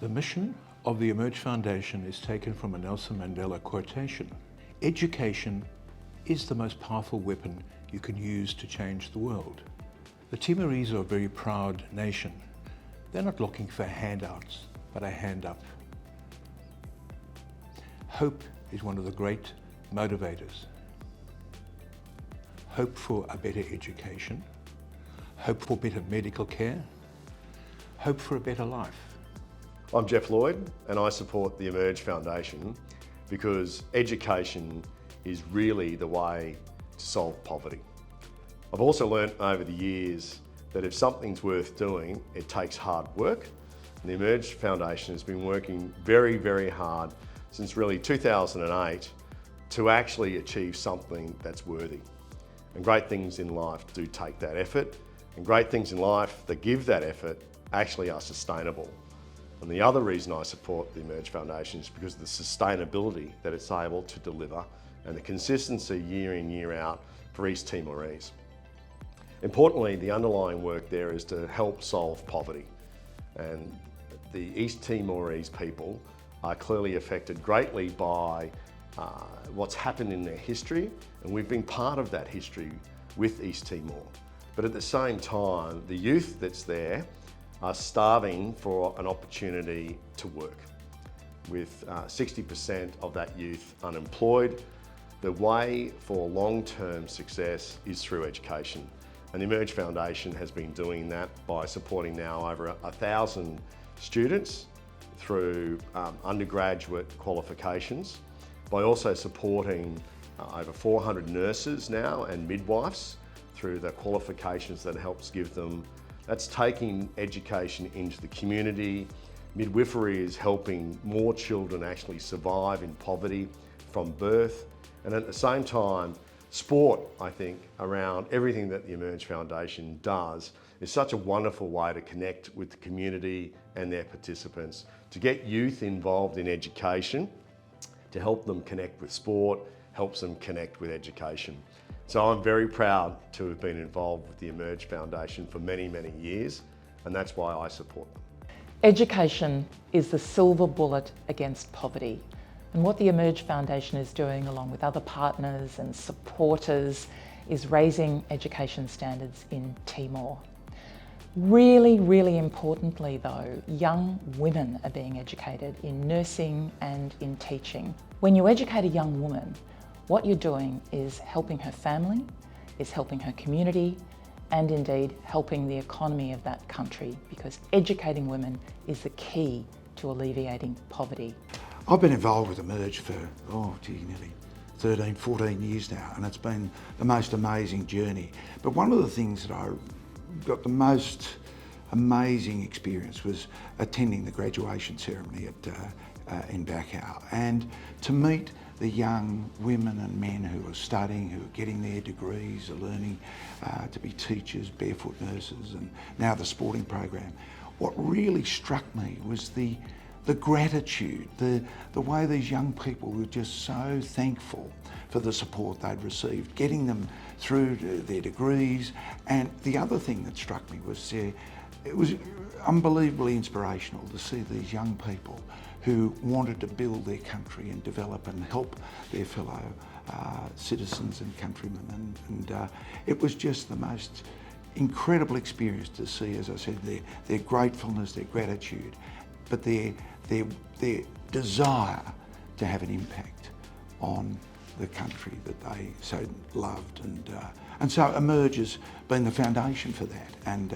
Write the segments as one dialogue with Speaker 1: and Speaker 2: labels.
Speaker 1: The mission of the Emerge Foundation is taken from a Nelson Mandela quotation. Education is the most powerful weapon you can use to change the world. The Timorese are a very proud nation. They're not looking for handouts, but a hand up. Hope is one of the great motivators. Hope for a better education, hope for better medical care, hope for a better life.
Speaker 2: I'm Jeff Lloyd and I support the Emerge Foundation because education is really the way to solve poverty. I've also learnt over the years that if something's worth doing, it takes hard work. And the Emerge Foundation has been working very, very hard since really 2008 to actually achieve something that's worthy. And great things in life do take that effort, and great things in life that give that effort actually are sustainable. And the other reason I support the Emerge Foundation is because of the sustainability that it's able to deliver and the consistency year in, year out for East Timorese. Importantly, the underlying work there is to help solve poverty. And the East Timorese people are clearly affected greatly by what's happened in their history, and we've been part of that history with East Timor. But at the same time, the youth that's there are starving for an opportunity to work. With 60% of that youth unemployed, the way for long-term success is through education. And the Emerge Foundation has been doing that by supporting now over 1,000 students through undergraduate qualifications, by also supporting over 400 nurses now and midwives through the qualifications that helps give them. That's taking education into the community. Midwifery is helping more children actually survive in poverty from birth. And at the same time, sport, I think, around everything that the Emerge Foundation does is such a wonderful way to connect with the community and their participants, to get youth involved in education, to help them connect with sport, helps them connect with education. So I'm very proud to have been involved with the Emerge Foundation for many, many years, and that's why I support them.
Speaker 3: Education is the silver bullet against poverty. And what the Emerge Foundation is doing, along with other partners and supporters, is raising education standards in Timor. Really, really importantly though, young women are being educated in nursing and in teaching. When you educate a young woman, what you're doing is helping her family, is helping her community, and indeed helping the economy of that country, because educating women is the key to alleviating poverty.
Speaker 4: I've been involved with Emerge for, nearly 13, 14 years now, and it's been the most amazing journey. But one of the things that I got the most amazing experience was attending the graduation ceremony in Bacau, and to meet the young women and men who are studying, who are getting their degrees, are learning to be teachers, barefoot nurses, and now the sporting program. What really struck me was the gratitude, the way these young people were just so thankful for the support they'd received, getting them through to their degrees. And the other thing that struck me was it was unbelievably inspirational to see these young people who wanted to build their country and develop and help their fellow citizens and countrymen. And it was just the most incredible experience to see, as I said, their gratefulness, their gratitude, but their desire to have an impact on the country that they so loved. And so Emerge has been the foundation for that. And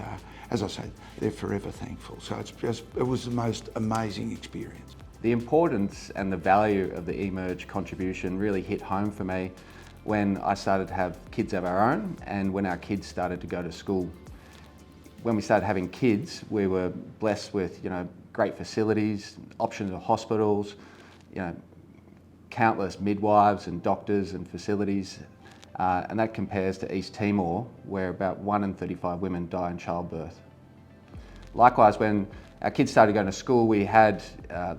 Speaker 4: as I said, they're forever thankful. So it was the most amazing experience.
Speaker 5: The importance and the value of the Emerge contribution really hit home for me when I started to have kids of our own and when our kids started to go to school. When we started having kids, we were blessed with, great facilities, options of hospitals, countless midwives and doctors and facilities. And that compares to East Timor, where about 1 in 35 women die in childbirth. Likewise, when our kids started going to school, we had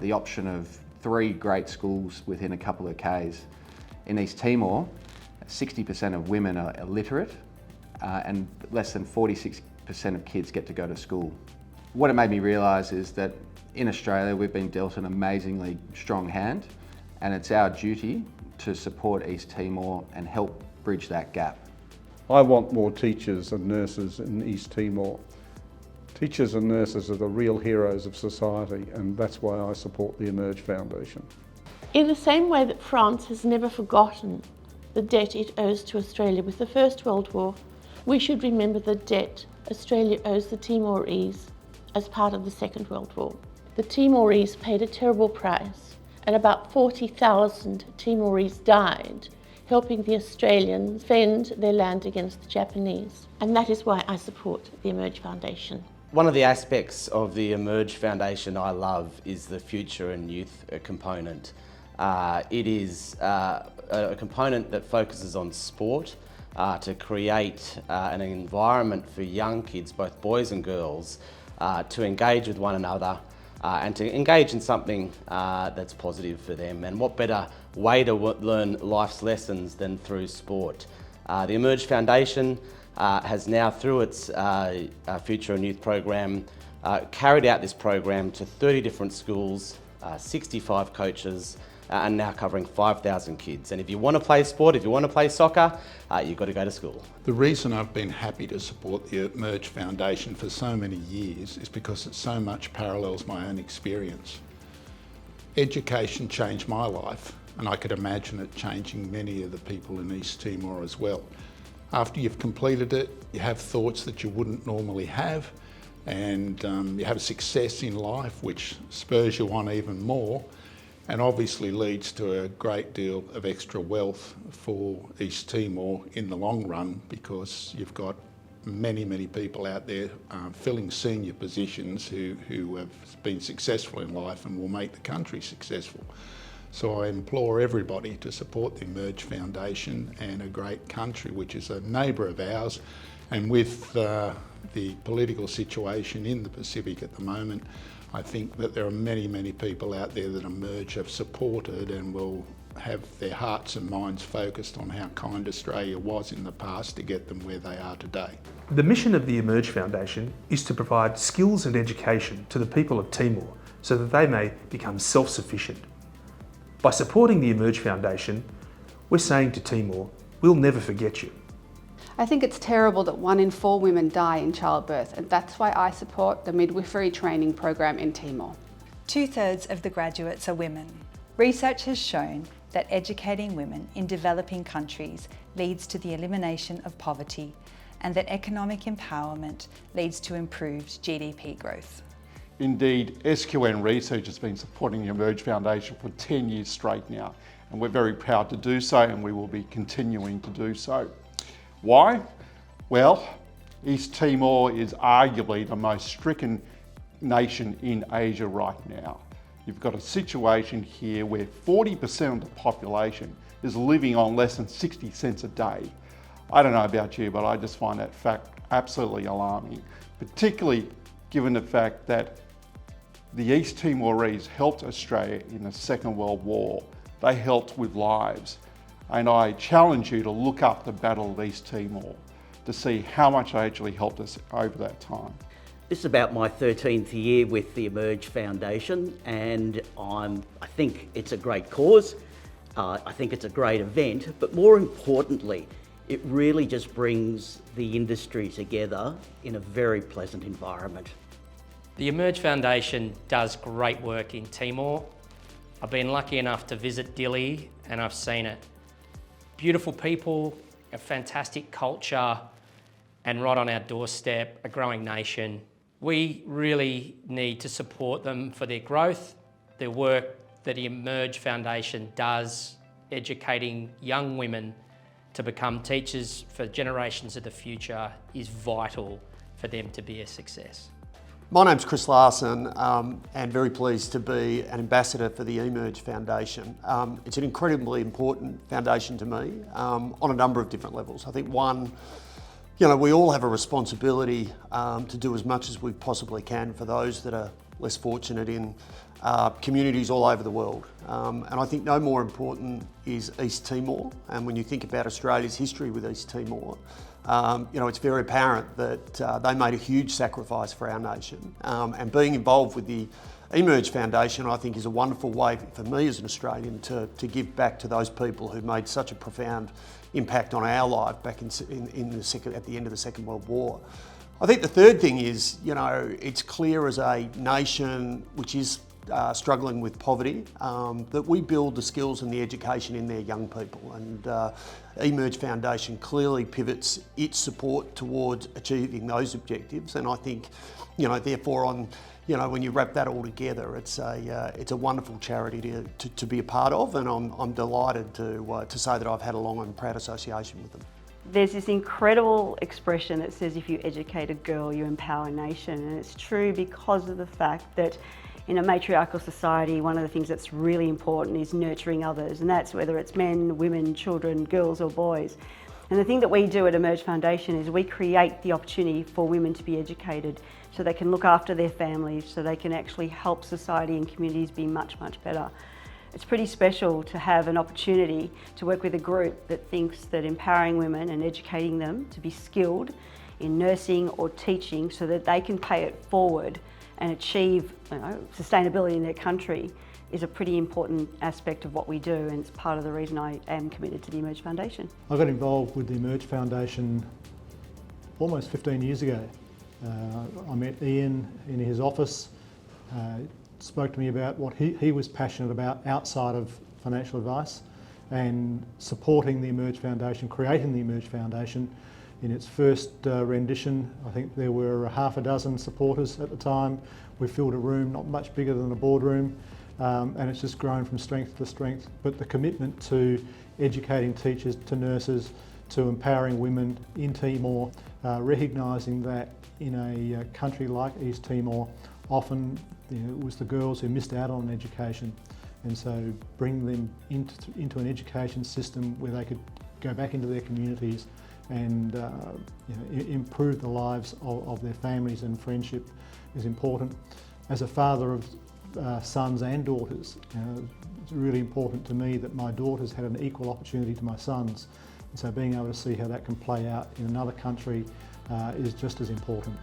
Speaker 5: the option of 3 great schools within a couple of Ks. In East Timor, 60% of women are illiterate and less than 46% of kids get to go to school. What it made me realise is that In Australia, we've been dealt an amazingly strong hand, and it's our duty to support East Timor and help bridge that gap.
Speaker 6: I want more teachers and nurses in East Timor. Teachers and nurses are the real heroes of society, and that's why I support the Emerge Foundation.
Speaker 7: In the same way that France has never forgotten the debt it owes to Australia with the First World War, we should remember the debt Australia owes the Timorese as part of the Second World War. The Timorese paid a terrible price, and about 40,000 Timorese died helping the Australians defend their land against the Japanese. And that is why I support the Emerge Foundation.
Speaker 8: One of the aspects of the Emerge Foundation I love is the future and youth component. It is a component that focuses on sport to create an environment for young kids, both boys and girls, to engage with one another and to engage in something that's positive for them. And what better way to learn life's lessons than through sport? The Emerge Foundation has now, through its Future and Youth program, carried out this program to 30 different schools, 65 coaches, and now covering 5,000 kids. And if you want to play sport, if you want to play soccer, you've got to go to school.
Speaker 9: The reason I've been happy to support the Emerge Foundation for so many years is because it so much parallels my own experience. Education changed my life, and I could imagine it changing many of the people in East Timor as well. After you've completed it, you have thoughts that you wouldn't normally have, and you have success in life which spurs you on even more, and obviously leads to a great deal of extra wealth for East Timor in the long run, because you've got many, many people out there filling senior positions who have been successful in life and will make the country successful. So I implore everybody to support the Emerge Foundation and a great country which is a neighbour of ours, and with the political situation in the Pacific at the moment, I think that there are many, many people out there that Emerge have supported and will have their hearts and minds focused on how kind Australia was in the past to get them where they are today.
Speaker 10: The mission of the Emerge Foundation is to provide skills and education to the people of Timor so that they may become self-sufficient. By supporting the Emerge Foundation, we're saying to Timor, we'll never forget you.
Speaker 11: I think it's terrible that 1 in 4 women die in childbirth, and that's why I support the midwifery training program in Timor.
Speaker 12: 2/3 of the graduates are women. Research has shown that educating women in developing countries leads to the elimination of poverty, and that economic empowerment leads to improved GDP growth.
Speaker 6: Indeed, SQN Research has been supporting the Emerge Foundation for 10 years straight now, and we're very proud to do so, and we will be continuing to do so. Why? Well, East Timor is arguably the most stricken nation in Asia right now. You've got a situation here where 40% of the population is living on less than 60 cents a day. I don't know about you, but I just find that fact absolutely alarming, particularly given the fact that the East Timorese helped Australia in the Second World War. They helped with lives. And I challenge you to look up the Battle of East Timor to see how much they actually helped us over that time.
Speaker 13: This is about my 13th year with the Emerge Foundation, and I think it's a great cause. I think it's a great event, but more importantly, it really just brings the industry together in a very pleasant environment.
Speaker 14: The Emerge Foundation does great work in Timor. I've been lucky enough to visit Dili and I've seen it. Beautiful people, a fantastic culture, and right on our doorstep, a growing nation. We really need to support them for their growth. The work that the Emerge Foundation does, educating young women to become teachers for generations of the future, is vital for them to be a success.
Speaker 15: My name's Chris Larson, and very pleased to be an ambassador for the Emerge Foundation. It's an incredibly important foundation to me on a number of different levels. I think one, we all have a responsibility to do as much as we possibly can for those that are less fortunate in communities all over the world. And I think no more important is East Timor. And when you think about Australia's history with East Timor, it's very apparent that they made a huge sacrifice for our nation. And being involved with the Emerge Foundation, I think, is a wonderful way for me as an Australian to give back to those people who made such a profound impact on our life back at the end of the Second World War. I think the third thing is, you know, it's clear as a nation which is struggling with poverty, that we build the skills and the education in their young people. And Emerge Foundation clearly pivots its support towards achieving those objectives. And I think, you know, therefore when you wrap that all together, it's a wonderful charity to be a part of, and I'm delighted to say that I've had a long and proud association with them.
Speaker 16: There's this incredible expression that says if you educate a girl, you empower a nation, and it's true because of the fact that in a matriarchal society, one of the things that's really important is nurturing others, and that's whether it's men, women, children, girls or boys. And the thing that we do at Emerge Foundation is we create the opportunity for women to be educated so they can look after their families, so they can actually help society and communities be much, much better. It's pretty special to have an opportunity to work with a group that thinks that empowering women and educating them to be skilled in nursing or teaching so that they can pay it forward and achieve, you know, sustainability in their country is a pretty important aspect of what we do, and it's part of the reason I am committed to the Emerge Foundation.
Speaker 17: I got involved with the Emerge Foundation almost 15 years ago. I met Ian in his office, spoke to me about what he was passionate about outside of financial advice, and supporting the Emerge Foundation, creating the Emerge Foundation. In its first rendition, I think there were half a dozen supporters at the time. We filled a room not much bigger than a boardroom, and it's just grown from strength to strength. But the commitment to educating teachers, to nurses, to empowering women in Timor, recognising that in a country like East Timor, often it was the girls who missed out on education, and so bring them into an education system where they could go back into their communities and improve the lives of their families and friendship is important. As a father of sons and daughters, it's really important to me that my daughters had an equal opportunity to my sons, and so being able to see how that can play out in another country is just as important.